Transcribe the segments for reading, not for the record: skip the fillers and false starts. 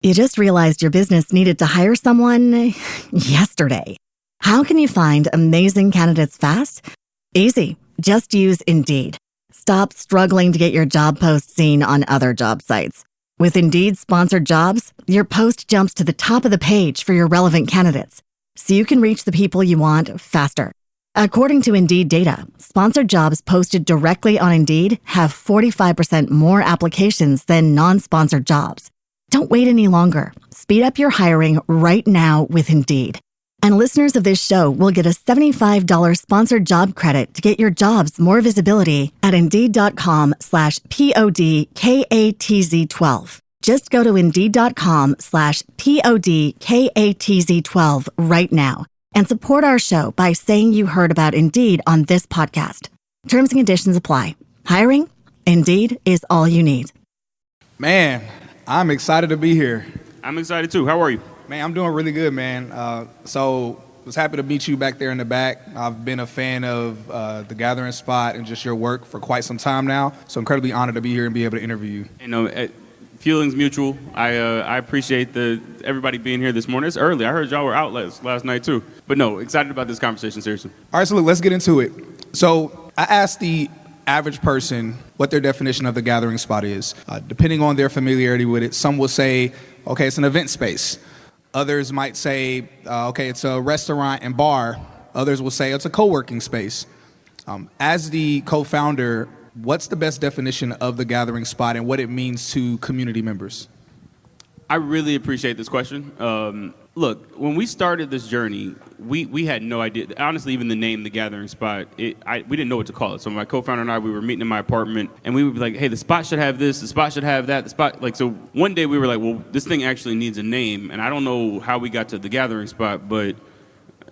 You just realized your business needed to hire someone yesterday. How can you find amazing candidates fast? Easy. Just use Indeed. Stop struggling to get your job post seen on other job sites. With Indeed sponsored jobs, your post jumps to the top of the page for your relevant candidates, so you can reach the people you want faster. According to Indeed data, sponsored jobs posted directly on Indeed have 45% more applications than non-sponsored jobs. Don't wait any longer. Speed up your hiring right now with Indeed. And listeners of this show will get a $75 sponsored job credit to get your jobs more visibility at Indeed.com/PODKATZ12. Just go to Indeed.com/PODKATZ12 right now and support our show by saying you heard about Indeed on this podcast. Terms and conditions apply. Hiring? Indeed is all you need. Man, I'm excited to be here. I'm excited too. How are you? Man, I'm doing really good, man. So was happy to meet you back there in the back. I've been a fan of the Gathering Spot and just your work for quite some time now. So incredibly honored to be here and be able to interview you. You know, feelings mutual. I appreciate everybody being here this morning. It's early. I heard y'all were out last night too. But no, excited about this conversation, seriously. All right, so look, let's get into it. So I asked the average person what their definition of the Gathering Spot is. Depending on their familiarity with it, some will say, okay, it's an event space. Others might say, okay, it's a restaurant and bar. Others will say it's a co-working space. As the co-founder, what's the best definition of the Gathering Spot and what it means to community members? I really appreciate this question. Look, when we started this journey, we had no idea. Honestly, even the name, The Gathering Spot, we didn't know what to call it. So my co-founder and I, we were meeting in my apartment, and we would be like, hey, the spot should have this, the spot should have that, the spot. So one day we were like, well, this thing actually needs a name. And I don't know how we got to The Gathering Spot, but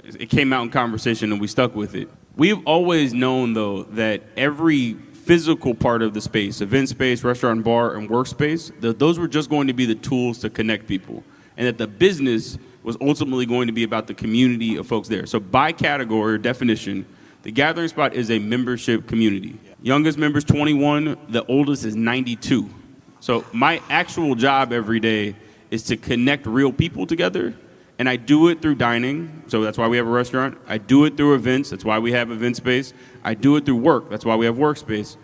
it came out in conversation, and we stuck with it. We've always known, though, that every physical part of the space, event space, restaurant, bar, and workspace, those were just going to be the tools to connect people. And that the business was ultimately going to be about the community of folks there. So by category or definition, the Gathering Spot is a membership community. Youngest member's 21, the oldest is 92. So my actual job every day is to connect real people together, and I do it through dining, so that's why we have a restaurant. I do it through events, that's why we have event space. I do it through work, that's why we have workspace.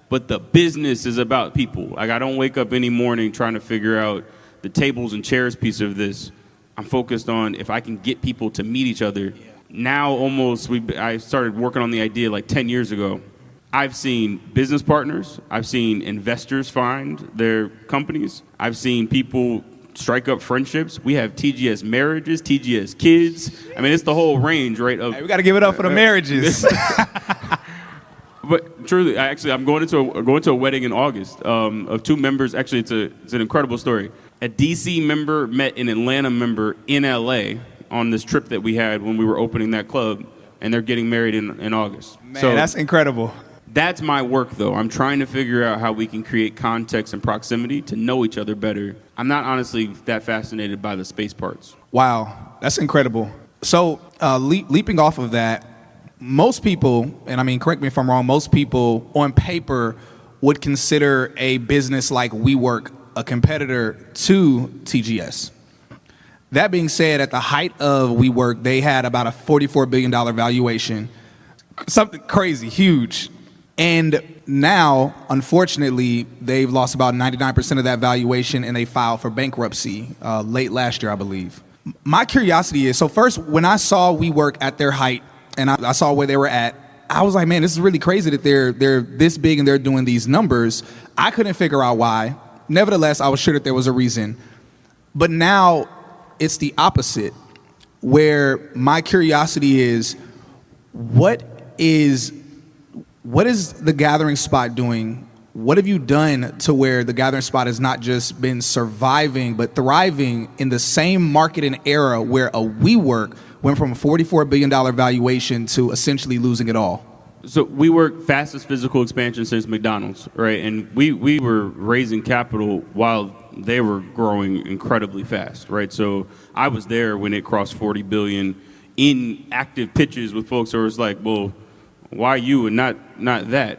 But the business is about people. Like, I don't wake up any morning trying to figure out the tables and chairs piece of this. I'm focused on if I can get people to meet each other. Now I started working on the idea like 10 years ago. I've seen business partners. I've seen investors find their companies. I've seen people strike up friendships. We have TGS marriages, TGS kids. I mean, it's the whole range, right? Hey, we got to give it up for the marriages. But truly, I'm going to a wedding in August of two members. Actually, it's an incredible story. A DC member met an Atlanta member in LA on this trip that we had when we were opening that club, and they're getting married in August. Man, so that's incredible. That's my work, though. I'm trying to figure out how we can create context and proximity to know each other better. I'm not honestly that fascinated by the space parts. Wow, that's incredible. So leaping off of that, most people, and I mean, correct me if I'm wrong, most people on paper would consider a business like WeWork a competitor to TGS. That being said, at the height of WeWork, they had about a $44 billion valuation, something crazy, huge. And now, unfortunately, they've lost about 99% of that valuation, and they filed for bankruptcy late last year, I believe. My curiosity is, so first, when I saw WeWork at their height, and I saw where they were at, I was like, man, this is really crazy that they're this big and they're doing these numbers. I couldn't figure out why. Nevertheless, I was sure that there was a reason. But now it's the opposite, where my curiosity is, what is the Gathering Spot doing? What have you done to where the Gathering Spot has not just been surviving, but thriving in the same market and era where a WeWork went from a $44 billion valuation to essentially losing it all? So WeWork, fastest physical expansion since McDonald's, right? And we were raising capital while they were growing incredibly fast, right? So I was there when it crossed 40 billion in active pitches with folks who was like, well, why you and not that?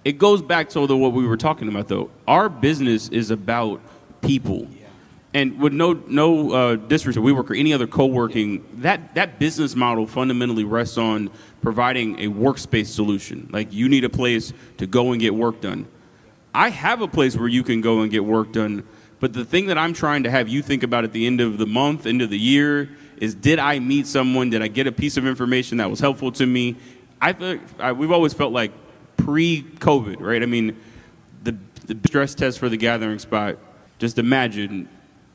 It goes back to what we were talking about, though. Our business is about people. And with no disrespect, WeWork or any other co-working, that business model fundamentally rests on providing a workspace solution. Like, you need a place to go and get work done. I have a place where you can go and get work done, but the thing that I'm trying to have you think about at the end of the month, end of the year, is, did I meet someone? Did I get a piece of information that was helpful to me? We've always felt like pre-COVID, right? I mean, the stress test for the gathering spot, just imagine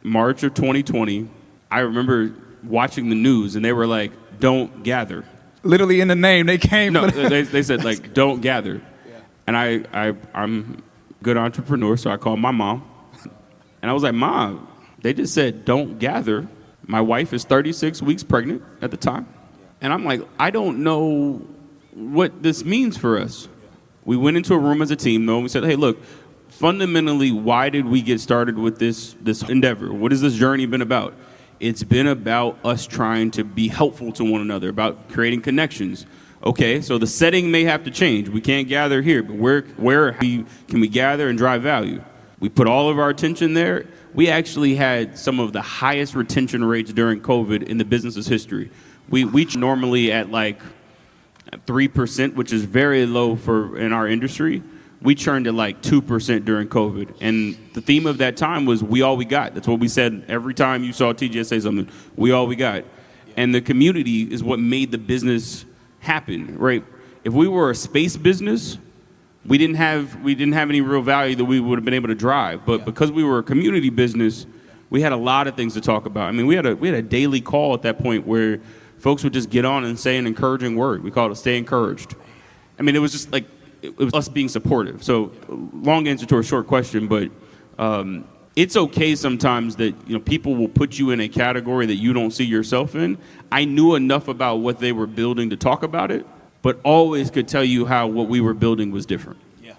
March of 2020, I remember watching the news and they were like, don't gather. Literally in the name, they came. No, they said, like, don't gather. Yeah. And I'm a good entrepreneur, so I called my mom. And I was like, Mom, they just said, don't gather. My wife is 36 weeks pregnant at the time. And I'm like, I don't know what this means for us. We went into a room as a team, though, and we said, hey, look, fundamentally, why did we get started with this endeavor? What has this journey been about? It's been about us trying to be helpful to one another, about creating connections. Okay, so the setting may have to change. We can't gather here, but where can we gather and drive value? We put all of our attention there. We actually had some of the highest retention rates during COVID in the business's history. We normally at like 3%, which is very low in our industry. We churned at like 2% during COVID. And the theme of that time was, we all we got. That's what we said every time you saw TGS say something, we all we got. And the community is what made the business happen, right? If we were a space business, we didn't have any real value that we would have been able to drive. But because we were a community business, we had a lot of things to talk about. I mean, we had a daily call at that point where folks would just get on and say an encouraging word. We called it Stay Encouraged. I mean, it was just like, it was us being supportive. So, long answer to a short question, but it's okay sometimes that, you know, people will put you in a category that you don't see yourself in. I knew enough about what they were building to talk about it, but always could tell you how what we were building was different. Yeah,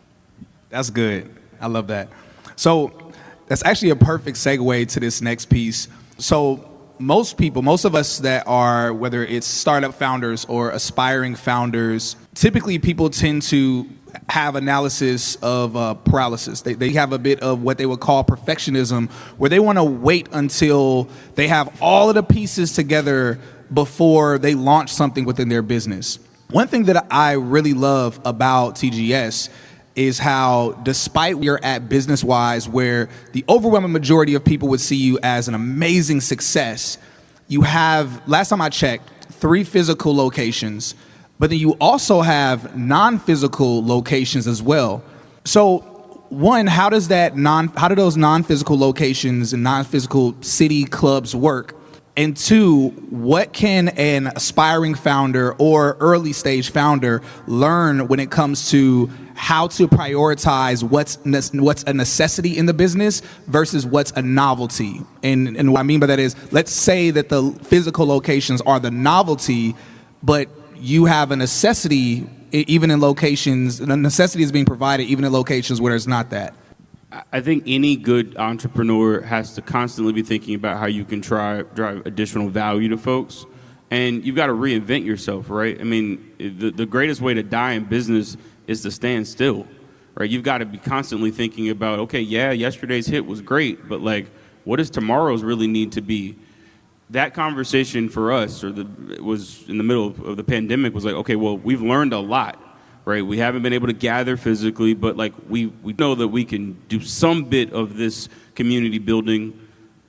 that's good. I love that. So that's actually a perfect segue to this next piece. So most of us that are, whether it's startup founders or aspiring founders, typically people tend to have analysis of paralysis. They have a bit of what they would call perfectionism, where they want to wait until they have all of the pieces together before they launch something within their business. One thing that I really love about TGS is how, despite where you're at business-wise, where the overwhelming majority of people would see you as an amazing success, you have, last time I checked, 3 physical locations, but then you also have non-physical locations as well. So, one, how do those non-physical locations and non-physical city clubs work? And 2, what can an aspiring founder or early stage founder learn when it comes to how to prioritize what's a necessity in the business versus what's a novelty? And what I mean by that is, let's say that the physical locations are the novelty, but you have a necessity even in locations, the necessity is being provided even in locations where there's not that. I think any good entrepreneur has to constantly be thinking about how you can drive additional value to folks. And you've got to reinvent yourself, right? I mean, the greatest way to die in business is to stand still, right? You've got to be constantly thinking about, okay, yeah, yesterday's hit was great, but like, what does tomorrow's really need to be? That conversation for us, it was in the middle of the pandemic, was like, okay, well, we've learned a lot. Right, we haven't been able to gather physically, but like we know that we can do some bit of this community building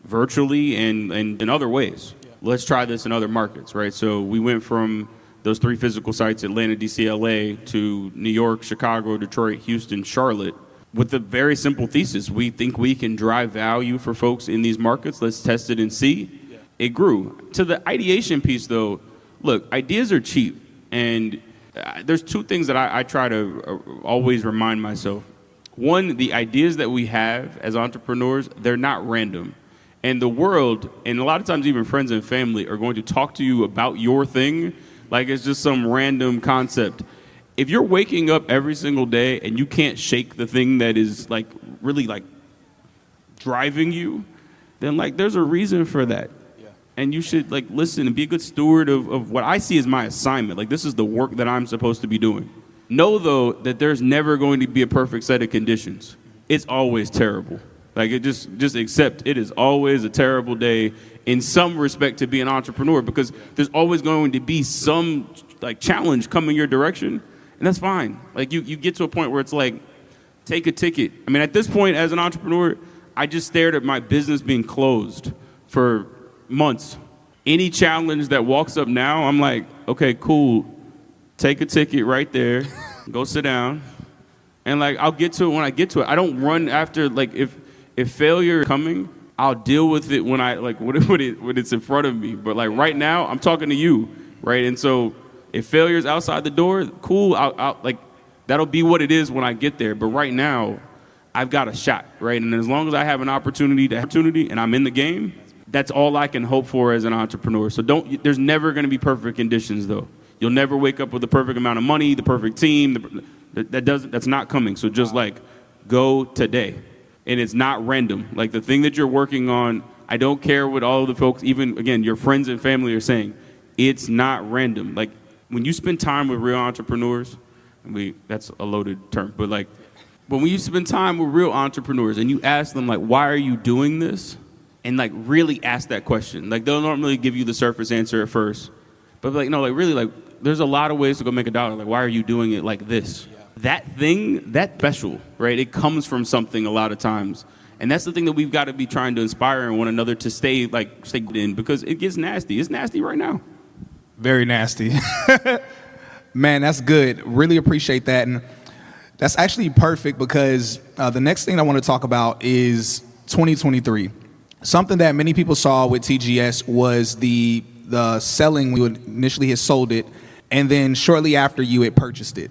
virtually and in other ways. Yeah. Let's try this in other markets, right? So we went from those 3 physical sites, Atlanta, DC, LA, to New York, Chicago, Detroit, Houston, Charlotte, with a very simple thesis. We think we can drive value for folks in these markets. Let's test it and see. Yeah. It grew. To the ideation piece, though, look, ideas are cheap, and there's 2 things that I try to always remind myself. One, the ideas that we have as entrepreneurs, they're not random. And the world, and a lot of times even friends and family, are going to talk to you about your thing like it's just some random concept. If you're waking up every single day and you can't shake the thing that is like really like driving you, then like there's a reason for that. And you should like listen and be a good steward of what I see as my assignment. Like, this is the work that I'm supposed to be doing. Know, though, that there's never going to be a perfect set of conditions. It's always terrible. Like, it just accept it is always a terrible day in some respect to be an entrepreneur, because there's always going to be some like challenge coming your direction, and that's fine. Like, you get to a point where it's like, take a ticket. I mean, at this point as an entrepreneur, I just stared at my business being closed for months. Any challenge that walks up now, I'm like, okay, cool. Take a ticket right there. Go sit down. And like, I'll get to it when I get to it. I don't run after, like, if failure is coming, I'll deal with it when when it's in front of me. But like right now, I'm talking to you, right? And so if failure's outside the door, cool. I'll like, that'll be what it is when I get there. But right now, I've got a shot, right? And as long as I have an opportunity and I'm in the game, that's all I can hope for as an entrepreneur. So there's never going to be perfect conditions, though. You'll never wake up with the perfect amount of money, the perfect team. That's not coming. So just like, go today. And it's not random. Like, the thing that you're working on, I don't care what all of the folks, even, again, your friends and family are saying, it's not random. Like, when you spend time with real entrepreneurs, that's a loaded term, but like, but when you spend time with real entrepreneurs and you ask them, like, why are you doing this? And like, really ask that question. Like, they'll normally give you the surface answer at first, but like, no, like, really, like, there's a lot of ways to go make $1. Like, why are you doing it like this? Yeah. That thing, that special, right? It comes from something a lot of times. And that's the thing that we've got to be trying to inspire in one another to stay in, because it gets nasty. It's nasty right now. Very nasty. Man, that's good. Really appreciate that. And that's actually perfect, because the next thing I want to talk about is 2023. Something that many people saw with TGS was the selling. We initially had sold it, and then shortly after you had purchased it.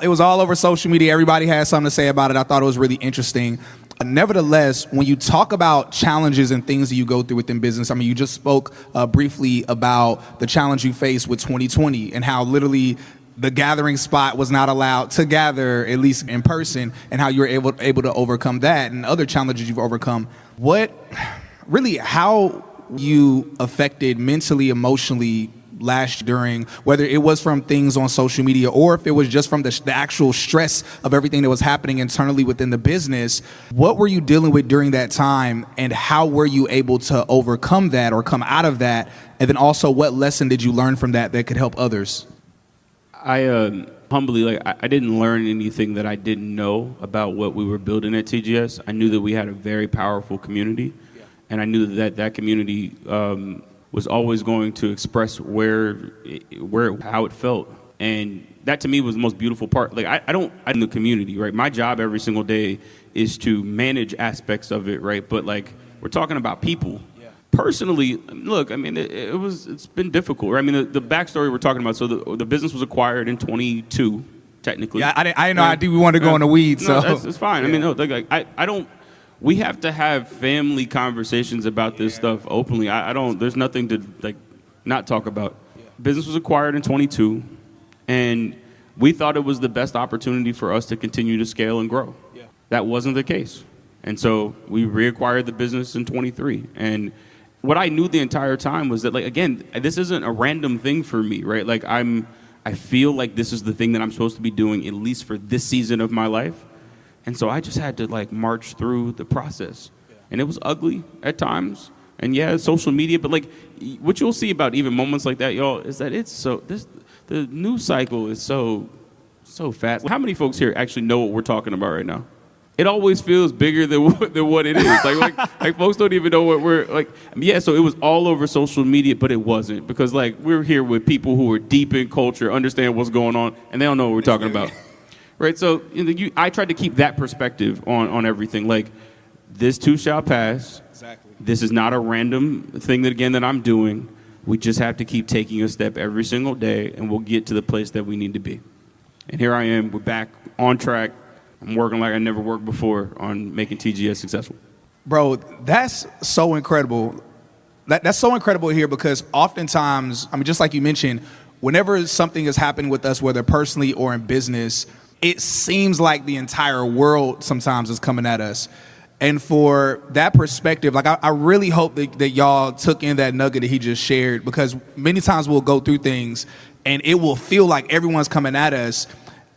It was all over social media. Everybody had something to say about it. I thought it was really interesting. Nevertheless, when you talk about challenges and things that you go through within business, I mean, you just spoke briefly about the challenge you faced with 2020 and how literally the gathering spot was not allowed to gather, at least in person, and how you were able to overcome that and other challenges you've overcome. How you affected mentally, emotionally last during, whether it was from things on social media or if it was just from the actual stress of everything that was happening internally within the business. What were you dealing with during that time, and how were you able to overcome that or come out of that? And then also, what lesson did you learn from that could help others? I humbly, I didn't learn anything that I didn't know about what we were building at TGS. I knew that we had a very powerful community, and I knew that community was always going to express how it felt. And that to me was the most beautiful part. Like, I'm in the community, right? My job every single day is to manage aspects of it, right? But like, we're talking about people. Yeah. Personally, look, I mean, it's been difficult. Right? I mean, the backstory we're talking about, so the business was acquired in 22, technically. Yeah, I didn't know we wanted to go in the weeds. No, so it's fine. Yeah. I mean, no, like, I don't. We have to have family conversations about this stuff openly. There's nothing to like not talk about. Yeah. Business was acquired in 22, and we thought it was the best opportunity for us to continue to scale and grow. Yeah. That wasn't the case. And so we reacquired the business in 23. And what I knew the entire time was that, like, again, this isn't a random thing for me, right? Like, I feel like this is the thing that I'm supposed to be doing, at least for this season of my life. And so I just had to like march through the process. Yeah. And it was ugly at times. And yeah, social media, but like what you'll see about even moments like that, y'all, is that the news cycle is so fast. How many folks here actually know what we're talking about right now? It always feels bigger than what it is. Like folks don't even know what we're like. Yeah, so it was all over social media, but it wasn't, because like we're here with people who are deep in culture, understand what's going on, and they don't know what we're talking about. Right, so I tried to keep that perspective on everything. Like, this too shall pass. Exactly. This is not a random thing that I'm doing. We just have to keep taking a step every single day, and we'll get to the place that we need to be. And here I am. We're back on track. I'm working like I never worked before on making TGS successful. Bro, that's so incredible. That's so incredible here, because oftentimes, I mean, just like you mentioned, whenever something is happening with us, whether personally or in business, it seems like the entire world sometimes is coming at us. And for that perspective, like I really hope that y'all took in that nugget that he just shared, because many times we'll go through things and it will feel like everyone's coming at us.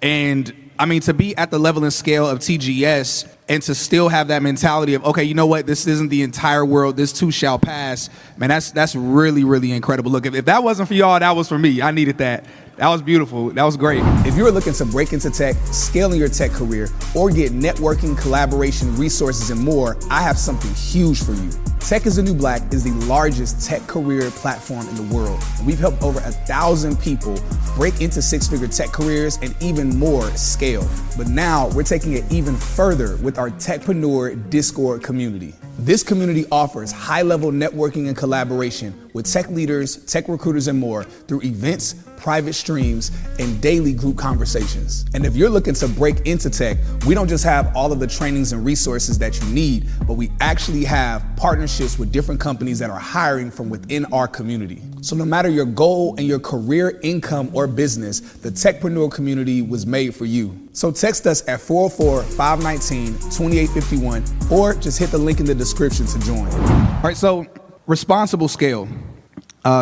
And I mean, to be at the level and scale of TGS and to still have that mentality of, okay, you know what, this isn't the entire world, this too shall pass, man, that's really, really incredible. Look, if that wasn't for y'all, that was for me. I needed that. That was beautiful. That was great. If you're looking to break into tech, scale in your tech career, or get networking, collaboration, resources, and more, I have something huge for you. Tech is the New Black is the largest tech career platform in the world. We've helped over 1,000 people break into six-figure tech careers and even more scale. But now we're taking it even further with our Techpreneur Discord community. This community offers high-level networking and collaboration with tech leaders, tech recruiters, and more through events, private streams, and daily group conversations. And if you're looking to break into tech, we don't just have all of the trainings and resources that you need, but we actually have partnerships with different companies that are hiring from within our community. So no matter your goal and your career, income, or business, the Techpreneur community was made for you. So text us at 404-519-2851 or just hit the link in the description to join. All right, so responsible scale.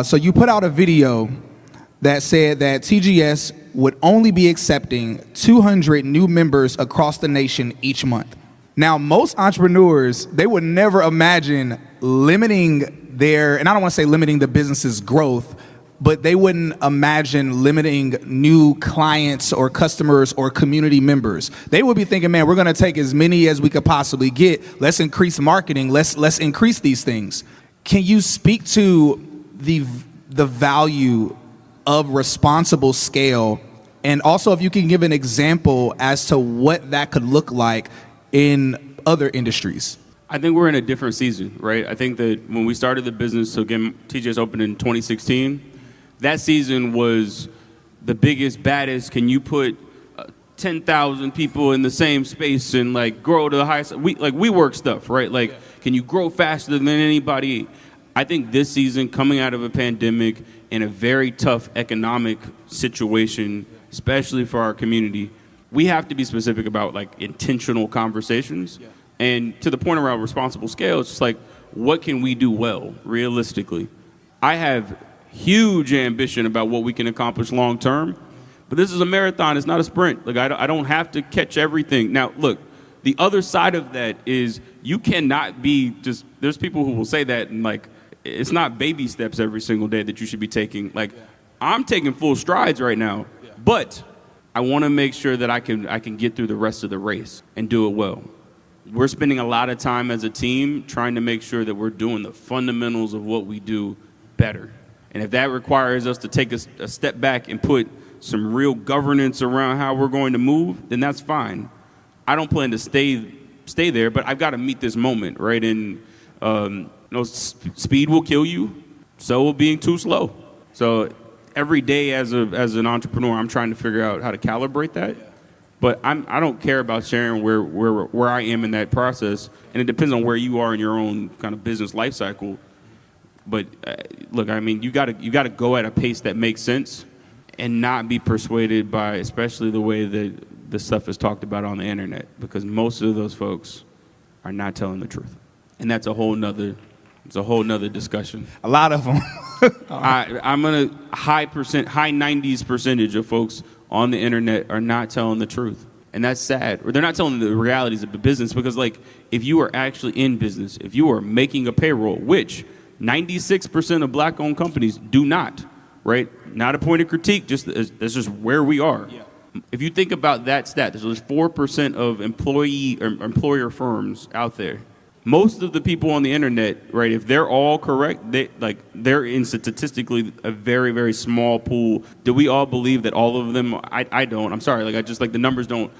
So you put out a video that said that TGS would only be accepting 200 new members across the nation each month. Now, most entrepreneurs, they would never imagine limiting their, and I don't want to say limiting the business's growth, but they wouldn't imagine limiting new clients or customers or community members. They would be thinking, man, we're going to take as many as we could possibly get. Let's increase marketing. Let's increase these things. Can you speak to the value of responsible scale? And also if you can give an example as to what that could look like in other industries. I think we're in a different season, right? I think that when we started the business, so again, TGS opened in 2016, that season was the biggest, baddest, can you put 10,000 people in the same space and like grow to the highest, WeWork stuff, right? Like, can you grow faster than anybody? I think this season, coming out of a pandemic in a very tough economic situation, especially for our community, we have to be specific about like intentional conversations. Yeah. And to the point around responsible scale, it's just like, what can we do well, realistically? I have huge ambition about what we can accomplish long term, but this is a marathon, it's not a sprint. Like I don't have to catch everything. Now, look, the other side of that is you cannot be just, there's people who will say that and like, it's not baby steps every single day that you should be taking. Like, I'm taking full strides right now, but I want to make sure that I can get through the rest of the race and do it well. We're spending a lot of time as a team trying to make sure that we're doing the fundamentals of what we do better. And if that requires us to take a step back and put some real governance around how we're going to move, then that's fine. I don't plan to stay there, but I've got to meet this moment, right? And speed will kill you, so will being too slow. So every day as an entrepreneur, I'm trying to figure out how to calibrate that. But I don't care about sharing where I am in that process, and it depends on where you are in your own kind of business life cycle. But look, I mean, you got to go at a pace that makes sense, and not be persuaded by, especially the way that the stuff is talked about on the internet, because most of those folks are not telling the truth, and that's a whole nother discussion. A lot of them. I'm gonna high 90s percentage of folks on the internet are not telling the truth, and that's sad. Or they're not telling the realities of the business, because like if you are actually in business, if you are making a payroll, which 96% of black-owned companies do not, right? Not a point of critique, that's just where we are. Yeah. If you think about that stat, there's 4% of employee or employer firms out there. Most of the people on the internet, right, if they're all correct, they're in statistically a very, very small pool. Do we all believe that all of them? I don't. I'm sorry. Like the numbers don't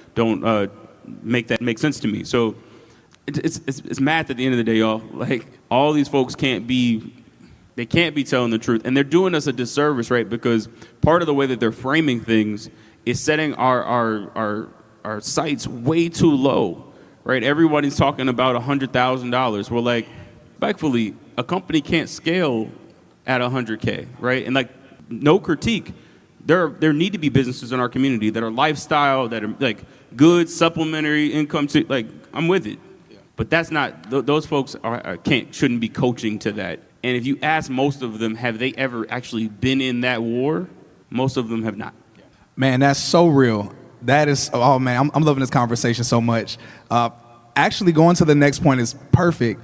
make sense to me. So it's math at the end of the day, y'all. Like all these folks can't be telling the truth, and they're doing us a disservice, right? Because part of the way that they're framing things is setting our sights way too low. Right, everybody's talking about $100,000. We're like, respectfully, a company can't scale at 100K, right? And like, no critique. There need to be businesses in our community that are lifestyle, that are like good supplementary income to, like, I'm with it. Yeah. But that's not, those folks shouldn't be coaching to that. And if you ask most of them, have they ever actually been in that war? Most of them have not. Man, that's so real. That is, oh man, I'm loving this conversation so much. Actually, going to the next point is perfect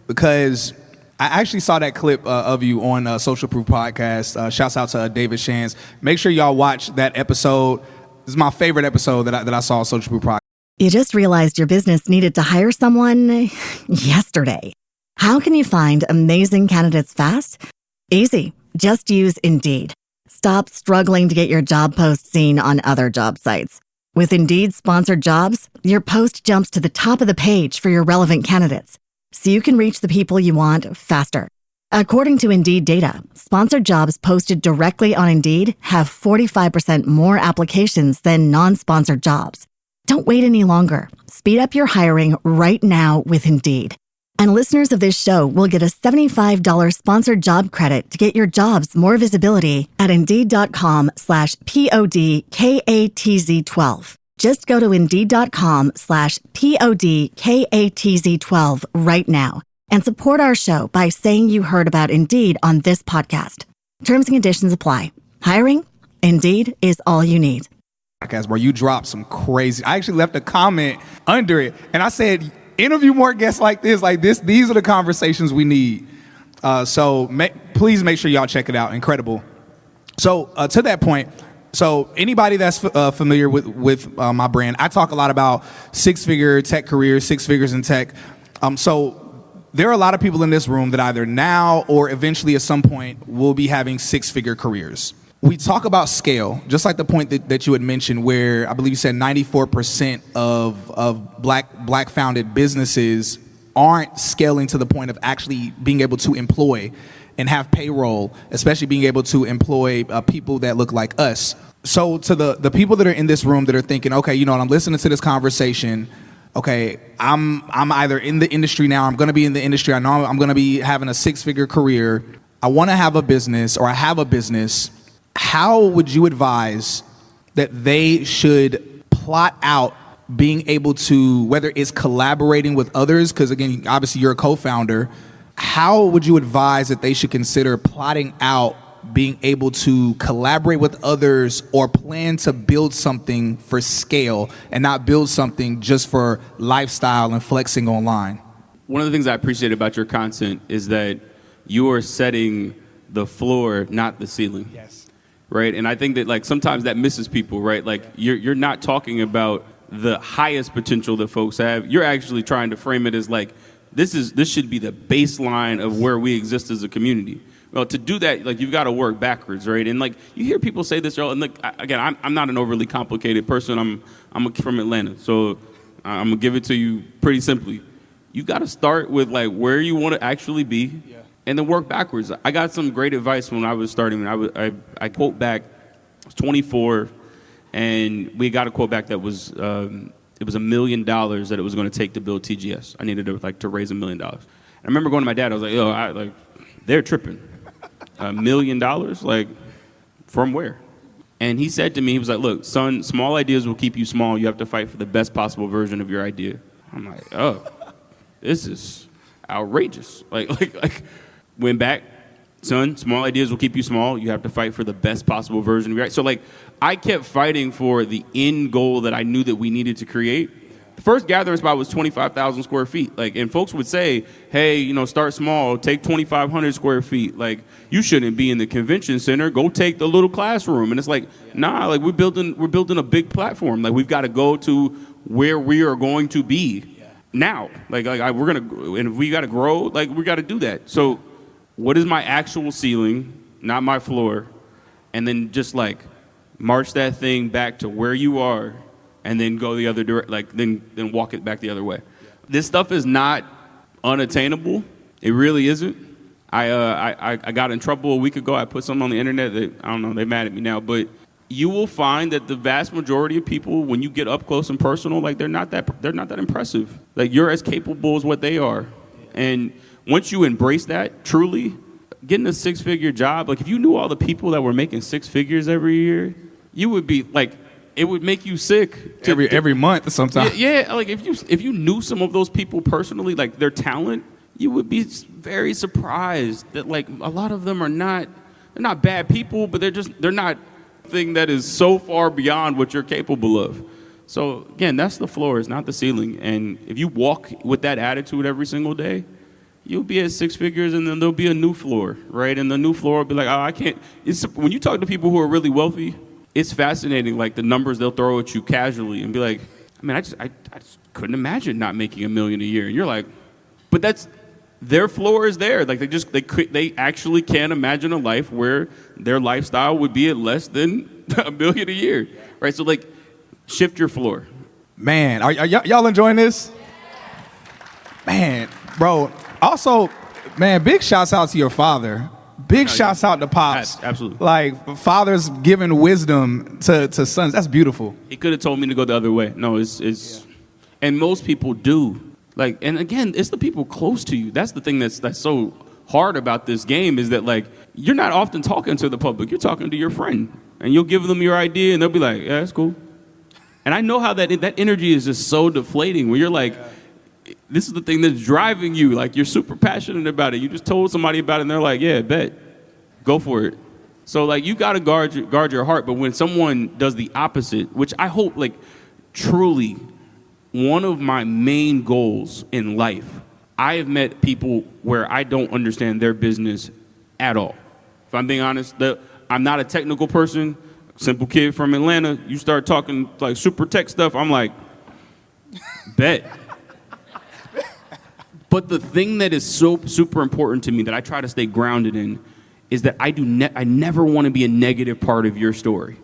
because I actually saw that clip of you on Social Proof Podcast. Shouts out to David Shands. Make sure y'all watch that episode. This is my favorite episode that I saw on Social Proof Podcast. You just realized your business needed to hire someone yesterday. How can you find amazing candidates fast? Easy. Just use Indeed. Stop struggling to get your job post seen on other job sites. With Indeed sponsored jobs, your post jumps to the top of the page for your relevant candidates, so you can reach the people you want faster. According to Indeed data, sponsored jobs posted directly on Indeed have 45% more applications than non-sponsored jobs. Don't wait any longer. Speed up your hiring right now with Indeed. And listeners of this show will get a $75 sponsored job credit to get your jobs more visibility at Indeed.com/PODKATZ12. Just go to Indeed.com/PODKATZ12 right now and support our show by saying you heard about Indeed on this podcast. Terms and conditions apply. Hiring? Indeed is all you need. Podcast where you dropped some crazy. I actually left a comment under it, and I said, interview more guests like this. These are the conversations we need. Please make sure y'all check it out. Incredible. So to that point, so anybody that's familiar with my brand, I talk a lot about six-figure tech careers, 6 figures in tech. So there are a lot of people in this room that either now or eventually at some point will be having 6-figure careers. We talk about scale, just like the point that you had mentioned where I believe you said 94% of black founded businesses aren't scaling to the point of actually being able to employ and have payroll, especially being able to employ people that look like us. So to the people that are in this room that are thinking, okay, you know what, I'm listening to this conversation. Okay, I'm either in the industry now, I'm going to be in the industry. I know I'm going to be having a 6-figure career. I want to have a business, or I have a business. How would you advise that they should plot out being able to, whether it's collaborating with others, because again, obviously you're a co-founder, how would you advise that they should consider plotting out being able to collaborate with others or plan to build something for scale and not build something just for lifestyle and flexing online? One of the things I appreciate about your content is that you are setting the floor, not the ceiling. Yes. Right, and I think that like sometimes that misses people, right? Like you're not talking about the highest potential that folks have. You're actually trying to frame it as like this should be the baseline of where we exist as a community. Well, to do that, like you've got to work backwards, right? And like you hear people say this, and like again, I'm not an overly complicated person. I'm from Atlanta, so I'm gonna give it to you pretty simply. You've got to start with like where you want to actually be. Yeah. And then work backwards. I got some great advice when I was starting. I quote back, I was 24, and we got a quote back that was it was $1 million that it was going to take to build TGS. I needed to raise $1 million. I remember going to my dad. I was like, they're tripping. $1 million, like from where? And he said to me, he was like, look, son, small ideas will keep you small. You have to fight for the best possible version of your idea. I'm like, oh, this is outrageous. Like. Went back, son, small ideas will keep you small. You have to fight for the best possible version of your. So like, I kept fighting for the end goal that I knew that we needed to create. The first gathering spot was 25,000 square feet. Like, and folks would say, hey, you know, start small, take 2,500 square feet. Like, you shouldn't be in the convention center. Go take the little classroom. And it's like, nah, like we're building a big platform. Like, we've got to go to where we are going to be now. We're gonna, and if we got to grow, like we got to do that. So. What is my actual ceiling, not my floor, and then just like march that thing back to where you are, and then go the other direction, like then walk it back the other way. Yeah. This stuff is not unattainable. It really isn't. I got in trouble a week ago. I put something on the internet that I don't know. They're mad at me now, but you will find that the vast majority of people, when you get up close and personal, like they're not that impressive. Like you're as capable as what they are, and once you embrace that, truly, getting a 6-figure job, like if you knew all the people that were making 6 figures every year, you would be like, it would make you sick. Every month sometimes. Yeah, like if you knew some of those people personally, like their talent, you would be very surprised that like a lot of them they're not bad people, but they're not thing that is so far beyond what you're capable of. So again, that's the floor, it's not the ceiling. And if you walk with that attitude every single day, you'll be at six figures, and then there'll be a new floor, right? And the new floor will be like, oh, I can't. When you talk to people who are really wealthy, it's fascinating, like the numbers they'll throw at you casually and be like, I mean, I just couldn't imagine not making $1 million a year. And you're like, but that's, their floor is there. Like they actually can't imagine a life where their lifestyle would be at less than $1 million a year, right? So like, shift your floor. Man, are y'all enjoying this? Man, bro. Also, man, big shouts out to your father. Big shouts out to Pops. Absolutely. Like, fathers giving wisdom to sons. That's beautiful. He could have told me to go the other way. No, it's and most people do. Like, and again, it's the people close to you. That's the thing that's so hard about this game, is that, like, you're not often talking to the public. You're talking to your friend. And you'll give them your idea, and they'll be like, yeah, that's cool. And I know how that energy is just so deflating, where you're like, this is the thing that's driving you. Like, you're super passionate about it. You just told somebody about it, and they're like, yeah, bet. Go for it. So, like, you got to guard your heart. But when someone does the opposite, which I hope, like, truly, one of my main goals in life, I have met people where I don't understand their business at all. If I'm being honest, I'm not a technical person. Simple kid from Atlanta. You start talking, like, super tech stuff, I'm like, bet. But the thing that is so super important to me that I try to stay grounded in is that I never want to be a negative part of your story.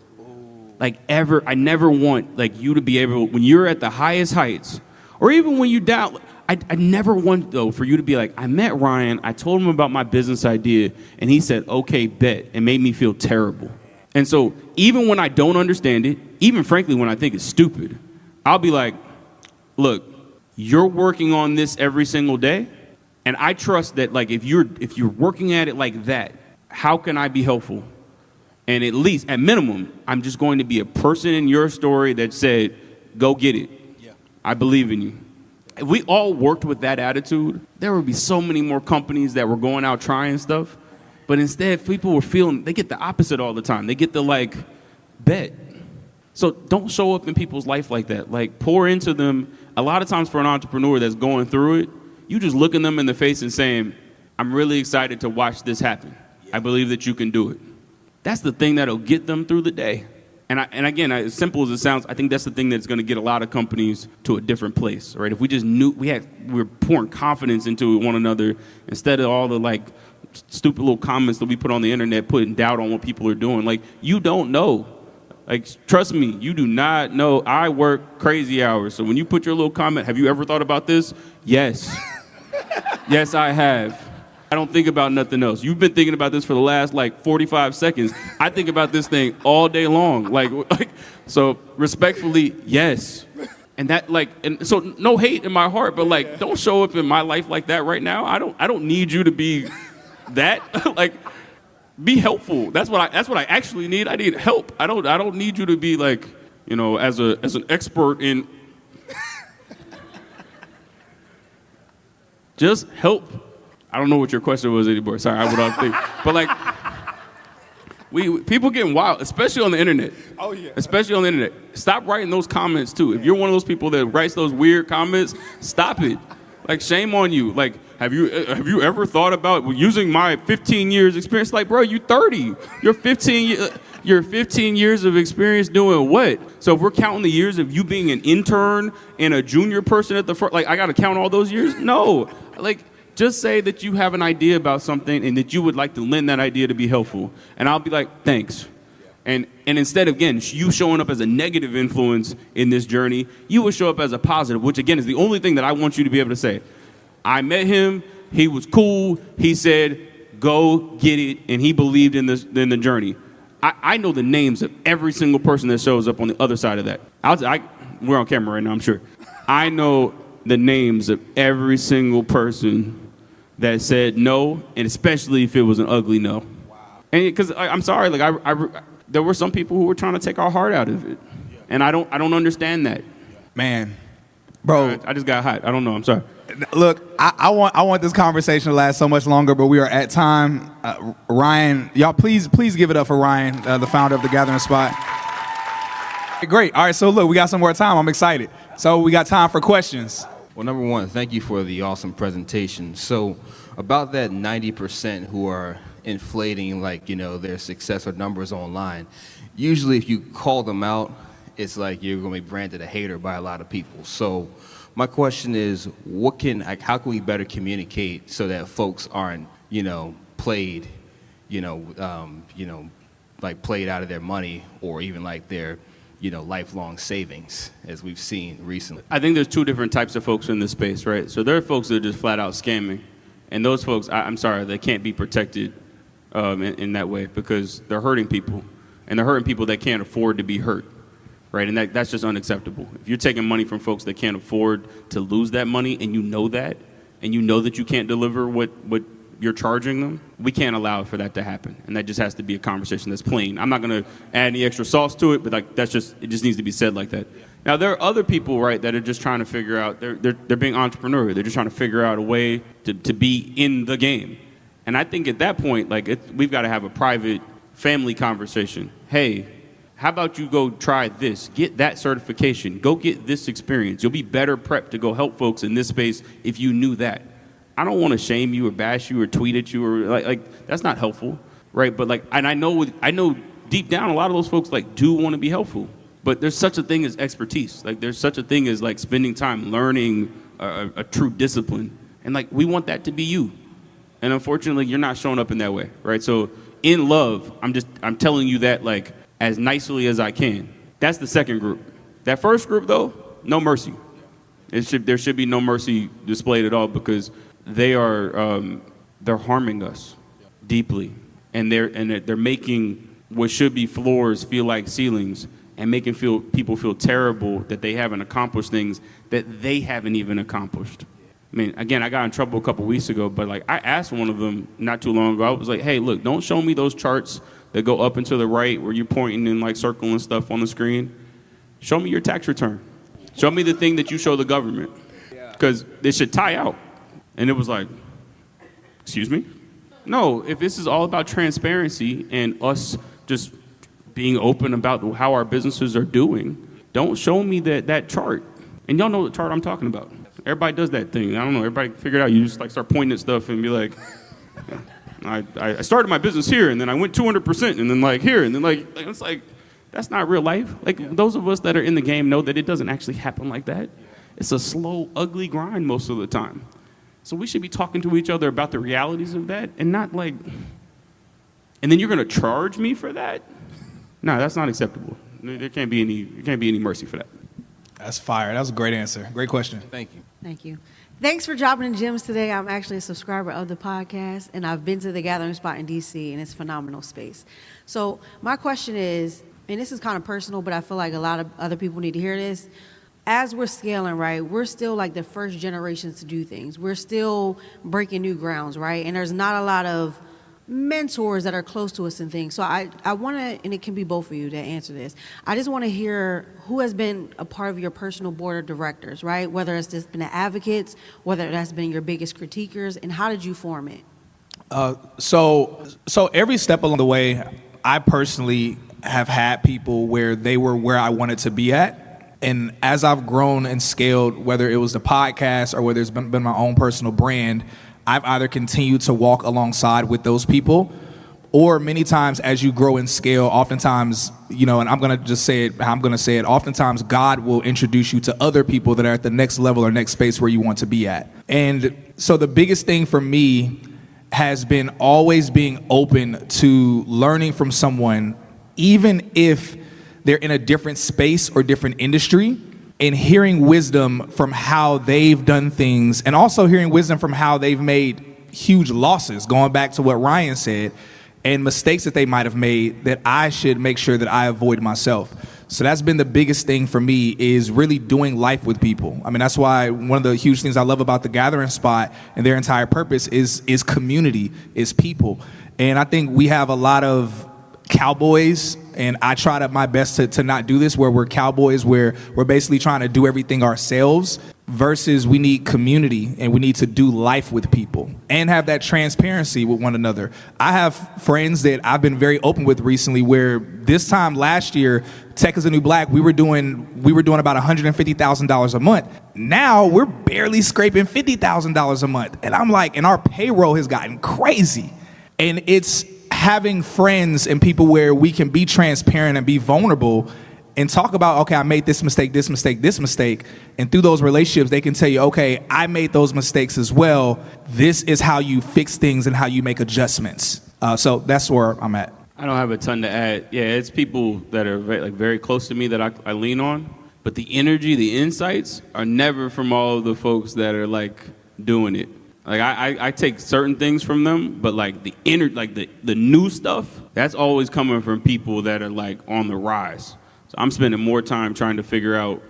Like, ever, I never want, like, you to be able, when you're at the highest heights, or even when you down, I never want, though, for you to be like, I met Ryan, I told him about my business idea, and he said, okay, bet, and made me feel terrible. And so even when I don't understand it, even frankly when I think it's stupid, I'll be like, look, you're working on this every single day, and I trust that, like, if you're working at it like that, how can I be helpful? And at least, at minimum, I'm just going to be a person in your story that said, go get it. Yeah. I believe in you. If we all worked with that attitude, there would be so many more companies that were going out trying stuff. But instead, people were feeling, they get the opposite all the time. They get the, like, bet. So don't show up in people's life like that. Like, pour into them. A lot of times for an entrepreneur that's going through it, you just looking them in the face and saying, I'm really excited to watch this happen. I believe that you can do it. That's the thing that'll get them through the day. And again, as simple as it sounds, I think that's the thing that's going to get a lot of companies to a different place, right? If we just knew, we're pouring confidence into one another instead of all the, like, stupid little comments that we put on the internet putting doubt on what people are doing. Like, you don't know. Like, trust me, you do not know. I work crazy hours. So when you put your little comment, have you ever thought about this? Yes. Yes, I have. I don't think about nothing else. You've been thinking about this for the last, like, 45 seconds. I think about this thing all day long. Like so respectfully, yes. And that, like, and so no hate in my heart, but, like, don't show up in my life like that right now. I don't need you to be that. Like, be helpful. That's what I actually need. I need help. I don't need you to be, like, you know, as an expert in just help. I don't know what your question was anymore. Sorry, I would not think. But, like, people getting wild, especially on the internet. Oh, yeah. Especially on the internet. Stop writing those comments, too. If you're one of those people that writes those weird comments, stop it. Like, shame on you. Like, have you ever thought about using my 15 years experience? Like, bro, you're 30. You're 15 years of experience doing what? So if we're counting the years of you being an intern and a junior person at the front, like, I got to count all those years? No. Like, just say that you have an idea about something and that you would like to lend that idea to be helpful. And I'll be like, thanks. And instead of, again, you showing up as a negative influence in this journey, you will show up as a positive, which, again, is the only thing that I want you to be able to say. I met him. He was cool. He said, go get it. And he believed in the journey. I know the names of every single person that shows up on the other side of that. We're on camera right now, I'm sure. I know the names of every single person that said no, and especially if it was an ugly no. Wow. And because I'm sorry, like there were some people who were trying to take our heart out of it, and I don't understand that. Man, Bro, I just got hot. I don't know. I'm sorry. look, I want this conversation to last so much longer, but we are at time. Ryan, y'all please give it up for Ryan, the founder of The Gathering Spot. Great. All right, so look, we got some more time. I'm excited. So we got time for questions. Well, number one, thank you for the awesome presentation. So about that 90% who are inflating, like, their success or numbers online, usually if you call them out, it's like you're going to be branded a hater by a lot of people. So my question is, how can we better communicate so that folks aren't, played, like played out of their money or even like their, lifelong savings, as we've seen recently? I think there's two different types of folks in this space, right? So there are folks that are just flat out scamming. And those folks, I'm sorry, they can't be protected in that way because they're hurting people. And they're hurting people that can't afford to be hurt, right? And that's just unacceptable. If you're taking money from folks that can't afford to lose that money and you know that you can't deliver what you're charging them, we can't allow for that to happen. And that just has to be a conversation that's plain. I'm not going to add any extra sauce to it, but like it just needs to be said like that. Now, there are other people, right, that are just trying to figure out, they're being entrepreneurial. They're just trying to figure out a way to be in the game. And I think at that point, we've got to have a private family conversation. Hey, how about you go try this, get that certification, go get this experience. You'll be better prepped to go help folks in this space if you knew that. I don't want to shame you or bash you or tweet at you or like that's not helpful, right? But and I know deep down a lot of those folks do want to be helpful. But there's such a thing as expertise. There's such a thing as spending time learning a true discipline. And we want that to be you. And unfortunately, you're not showing up in that way, right? So in love, I'm telling you that as nicely as I can. That's the second group. That first group though, no mercy. There should be no mercy displayed at all because they are they're harming us deeply. And they're making what should be floors feel like ceilings. And making people feel terrible that they haven't accomplished things that they haven't even accomplished. I mean, again, I got in trouble a couple weeks ago, but I asked one of them not too long ago. I was like, hey, look, don't show me those charts that go up and to the right where you're pointing and circling stuff on the screen. Show me your tax return. Show me the thing that you show the government. Because it should tie out. And it was like, excuse me? No, if this is all about transparency and us just being open about how our businesses are doing, don't show me that chart. And y'all know the chart I'm talking about. Everybody does that thing. I don't know. Everybody figure it out. You just start pointing at stuff and be like, I started my business here, and then I went 200%, and then here, and then it's that's not real life. Those of us that are in the game know that it doesn't actually happen like that. It's a slow, ugly grind most of the time. So we should be talking to each other about the realities of that, and not and then you're gonna charge me for that? No, that's not acceptable. There can't be any mercy for that. That's fire. That was a great answer. Great question. Thank you. Thank you. Thanks for dropping in gems today. I'm actually a subscriber of the podcast, and I've been to the Gathering Spot in D.C., and it's a phenomenal space. So my question is, and this is kind of personal, but I feel like a lot of other people need to hear this. As we're scaling, right, we're still the first generations to do things. We're still breaking new grounds, right? And there's not a lot of mentors that are close to us and things. So I want to, and it can be both of you to answer this. I just want to hear who has been a part of your personal board of directors, right? Whether it's just been the advocates, whether that's been your biggest critiquers, and how did you form it? So every step along the way, I personally have had people where they were where I wanted to be at. And as I've grown and scaled, whether it was the podcast or whether it's been my own personal brand, I've either continued to walk alongside with those people, or many times as you grow and scale, oftentimes, and I'm going to just say it how I'm going to say it, oftentimes God will introduce you to other people that are at the next level or next space where you want to be at. And so the biggest thing for me has been always being open to learning from someone, even if they're in a different space or different industry, and hearing wisdom from how they've done things, and also hearing wisdom from how they've made huge losses, going back to what Ryan said, and mistakes that they might have made that I should make sure that I avoid myself. So that's been the biggest thing for me, is really doing life with people. I mean, that's why one of the huge things I love about the Gathering Spot and their entire purpose is community, is people. And I think we have a lot of cowboys, and I try my best to not do this, where we're cowboys, where we're basically trying to do everything ourselves, versus we need community and we need to do life with people and have that transparency with one another. I have friends that I've been very open with recently, where this time last year, Tech is a New Black, we were doing about $150,000 a month. Now we're barely scraping $50,000 a month. And I'm like, and our payroll has gotten crazy. And it's having friends and people where we can be transparent and be vulnerable and talk about, okay, I made this mistake, this mistake, this mistake. And through those relationships, they can tell you, okay, I made those mistakes as well. This is how you fix things and how you make adjustments. So that's where I'm at. I don't have a ton to add. Yeah, it's people that are very close to me that I lean on. But the energy, the insights are never from all of the folks that are doing it. I take certain things from them, but the new stuff, that's always coming from people that are on the rise. So I'm spending more time trying to figure out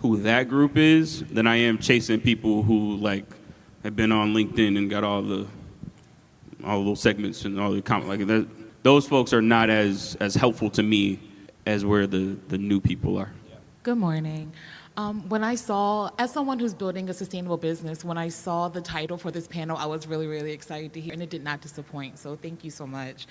who that group is than I am chasing people who have been on LinkedIn and got all the those segments and all the comments. Those folks are not as helpful to me as where the new people are. Good morning. When I saw, as someone who's building a sustainable business, when I saw the title for this panel, I was really, really excited to hear, and it did not disappoint, so thank you so much.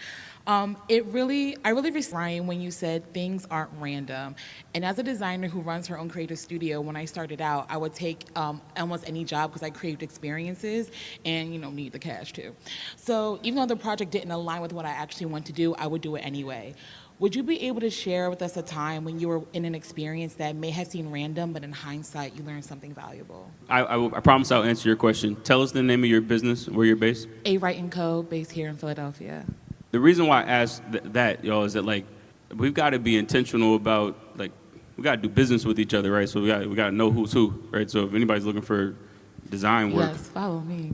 I really respect Ryan when you said things aren't random. And as a designer who runs her own creative studio, when I started out, I would take almost any job because I craved experiences and, need the cash too. So even though the project didn't align with what I actually want to do, I would do it anyway. Would you be able to share with us a time when you were in an experience that may have seemed random, but in hindsight, you learned something valuable? I promise I'll answer your question. Tell us the name of your business, where you're based. A Write & Co., based here in Philadelphia. The reason why I asked that, y'all, is that we've got to be intentional about we got to do business with each other, right? So we got to know who's who, right? So if anybody's looking for design work, yes, follow me.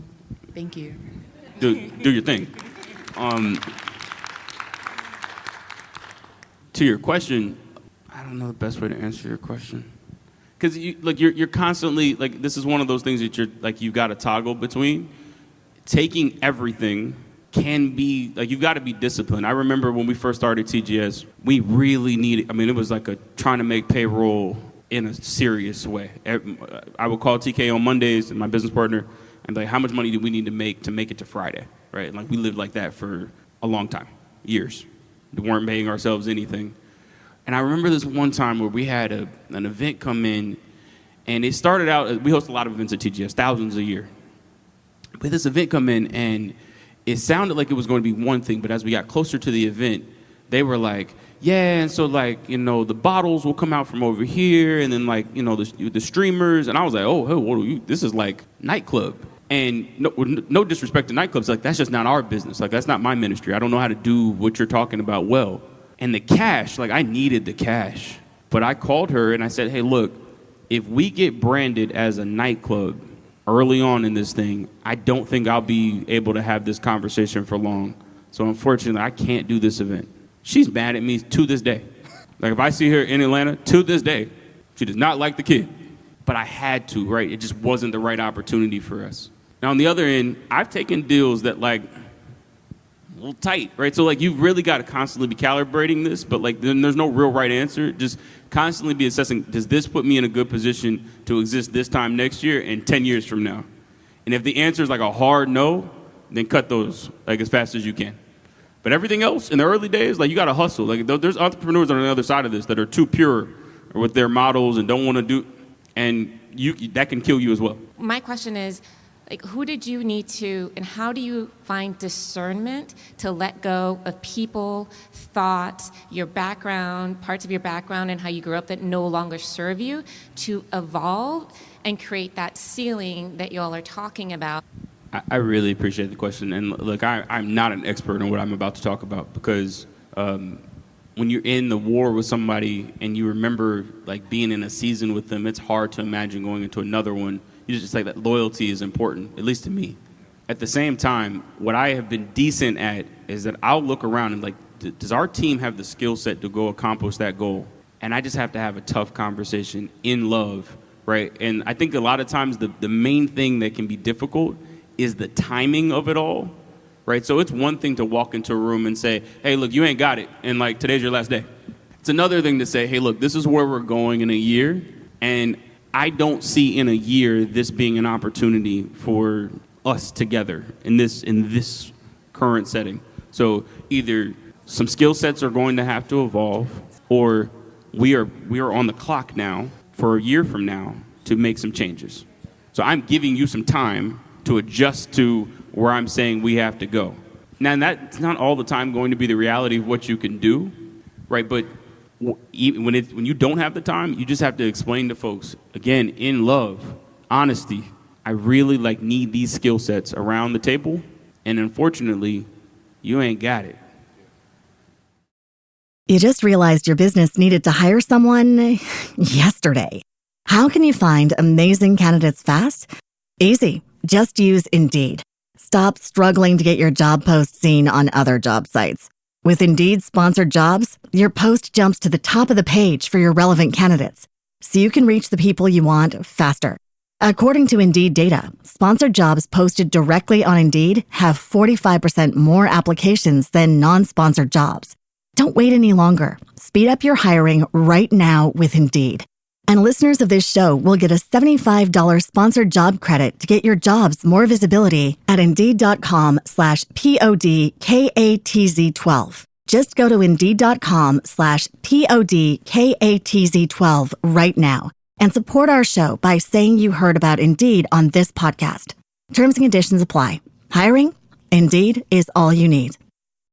Thank you. Do your thing. To your question, I don't know the best way to answer your question, because you're constantly this is one of those things that you're you've got to toggle between. Taking everything can be you've got to be disciplined. I remember when we first started TGS, we really needed. it was trying to make payroll in a serious way. I would call TK on Mondays, and my business partner, and how much money do we need to make it to Friday, right? We lived like that for a long time, years. We weren't paying ourselves anything. And I remember this one time where we had an event come in, and it started out, we host a lot of events at TGS, thousands a year. But this event come in, and it sounded like it was going to be one thing, but as we got closer to the event, they were yeah, and so the bottles will come out from over here, and then the streamers, and I was oh, this is nightclub. And no disrespect to nightclubs, that's just not our business. That's not my ministry. I don't know how to do what you're talking about well. And the cash, I needed the cash. But I called her and I said, hey, look, if we get branded as a nightclub early on in this thing, I don't think I'll be able to have this conversation for long. So unfortunately, I can't do this event. She's mad at me to this day. If I see her in Atlanta, to this day, she does not like the kid. But I had to, right? It just wasn't the right opportunity for us. Now, on the other end, I've taken deals that a little tight, right? So you've really got to constantly be calibrating this, but then there's no real right answer. Just constantly be assessing, does this put me in a good position to exist this time next year and 10 years from now? And if the answer is a hard no, then cut those as fast as you can. But everything else in the early days, you got to hustle. There's entrepreneurs on the other side of this that are too pure with their models and don't want to do, and that can kill you as well. My question is, who did you need to, and how do you find discernment to let go of people, thoughts, your background, parts of your background and how you grew up that no longer serve you, to evolve and create that ceiling that you all are talking about? I really appreciate the question. And look, I'm not an expert on what I'm about to talk about, because when you're in the war with somebody and you remember being in a season with them, it's hard to imagine going into another one. You just that loyalty is important, at least to me. At the same time, what I have been decent at is that I'll look around and does our team have the skill set to go accomplish that goal? And I just have to have a tough conversation in love, right? And I think a lot of times the main thing that can be difficult is the timing of it all. right? So it's one thing to walk into a room and say, hey, look, you ain't got it, and like today's your last day. It's another thing to say, hey, look, this is where we're going in a year, and I don't see in a year this being an opportunity for us together in this current setting. So either some skill sets are going to have to evolve, or we are on the clock now for a year from now to make some changes. So I'm giving you some time to adjust to where I'm saying we have to go. Now, that's not all the time going to be the reality of what you can do, right? But when you don't have the time, you just have to explain to folks, again, in love, honesty, I really need these skill sets around the table, and unfortunately, you ain't got it. You just realized your business needed to hire someone yesterday. How can you find amazing candidates fast? Easy. Just use Indeed. Stop struggling to get your job post seen on other job sites. With Indeed sponsored jobs, your post jumps to the top of the page for your relevant candidates, so you can reach the people you want faster. According to Indeed data, sponsored jobs posted directly on Indeed have 45% more applications than non-sponsored jobs. Don't wait any longer. Speed up your hiring right now with Indeed. And listeners of this show will get a $75 sponsored job credit to get your jobs more visibility at Indeed.com/PODKATZ12. Just go to Indeed.com/PODKATZ12 right now and support our show by saying you heard about Indeed on this podcast. Terms and conditions apply. Hiring? Indeed is all you need.